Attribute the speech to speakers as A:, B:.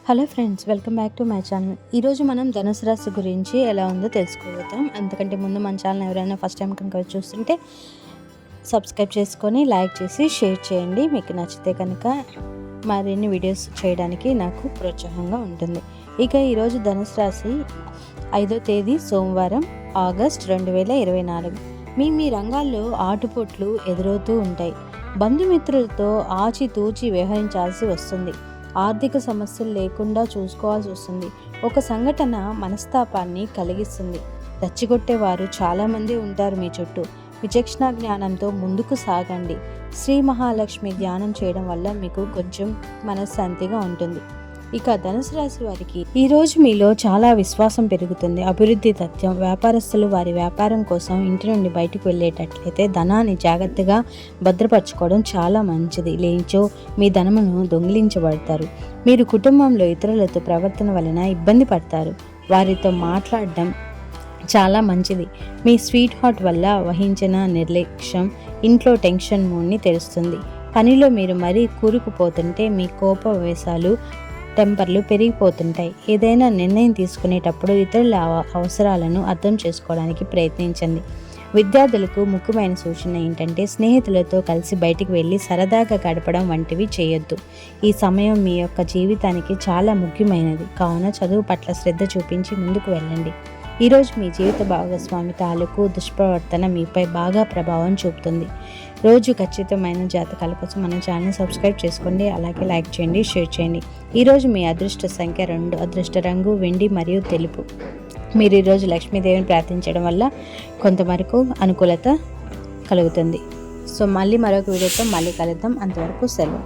A: Hello friends, welcome back to my channel. ఈరోజు మనం ధనుసు రాశి గురించి ఎలా ఉందో తెలుసుకోబోతాం. అంతకంటే ముందు మన ఛానల్ ఎవరైనా ఫస్ట్ టైం కనుక చూస్తుంటే సబ్స్క్రైబ్ చేసుకొని లైక్ చేసి షేర్ చేయండి. మీకు నచ్చితే కనుక మరిన్ని వీడియోస్ చేయడానికి నాకు ప్రోత్సాహంగా ఉంటుంది. ఇక ఈరోజు ధనుసు రాశి 5వ తేదీ సోమవారం, ఆగస్ట్ 2024. మీ రంగాల్లో ఆటుపోట్లు ఎదురవుతూ ఉంటాయి. బంధుమిత్రులతో ఆచితూచి వ్యవహరించాల్సి వస్తుంది. ఆర్థిక సమస్యలు లేకుండా చూసుకోవాల్సి వస్తుంది. ఒక సంఘటన మనస్తాపాన్ని కలిగిస్తుంది. రెచ్చగొట్టేవారు చాలామంది ఉంటారు మీ చుట్టూ. విచక్షణ జ్ఞానంతో ముందుకు సాగండి. శ్రీ మహాలక్ష్మి ధ్యానం చేయడం వల్ల మీకు కొంచెం మనశ్శాంతిగా ఉంటుంది. ఇక ధనుసు రాశి వారికి ఈరోజు మీలో చాలా విశ్వాసం పెరుగుతుంది. అభివృద్ధి తథ్యం. వ్యాపారస్తులు వారి వ్యాపారం కోసం ఇంటి నుండి బయటకు వెళ్ళేటట్లయితే ధనాన్ని జాగ్రత్తగా భద్రపరచుకోవడం చాలా మంచిది. లేనిచో మీ ధనమును దొంగిలించబడతారు. మీరు కుటుంబంలో ఇతరులతో ప్రవర్తన వలన ఇబ్బంది పడతారు. వారితో మాట్లాడడం చాలా మంచిది. మీ స్వీట్ హార్ట్ వల్ల వహించిన నిర్లక్ష్యం ఇంట్లో టెన్షన్ మూడ్ని తెరుస్తుంది. పనిలో మీరు మరీ కూరుకుపోతుంటే మీ కోపవేశాలు టెంపర్లు పెరిగిపోతుంటాయి. ఏదైనా నిర్ణయం తీసుకునేటప్పుడు ఇతరుల అవసరాలను అర్థం చేసుకోవడానికి ప్రయత్నించండి. విద్యార్థులకు ముఖ్యమైన సూచన ఏంటంటే స్నేహితులతో కలిసి బయటికి వెళ్ళి సరదాగా గడపడం వంటివి చేయొద్దు. ఈ సమయం మీ యొక్క జీవితానికి చాలా ముఖ్యమైనది. కావున చదువు పట్ల శ్రద్ధ చూపించి ముందుకు వెళ్ళండి. ఈరోజు మీ జీవిత భాగస్వామి తాలూకు దుష్ప్రవర్తన మీపై బాగా ప్రభావం చూపుతుంది. రోజు ఖచ్చితమైన జాతకాల కోసం మన ఛానల్ సబ్స్క్రైబ్ చేసుకోండి. అలాగే లైక్ చేయండి, షేర్ చేయండి. ఈరోజు మీ అదృష్ట సంఖ్య 2, అదృష్ట రంగు వెండి మరియు తెలుపు. మీరు ఈరోజు లక్ష్మీదేవిని ప్రార్థించడం వల్ల కొంతవరకు అనుకూలత కలుగుతుంది. సో మళ్ళీ మరొక వీడియోతో మళ్ళీ కలుద్దాం. అంతవరకు సెలవు.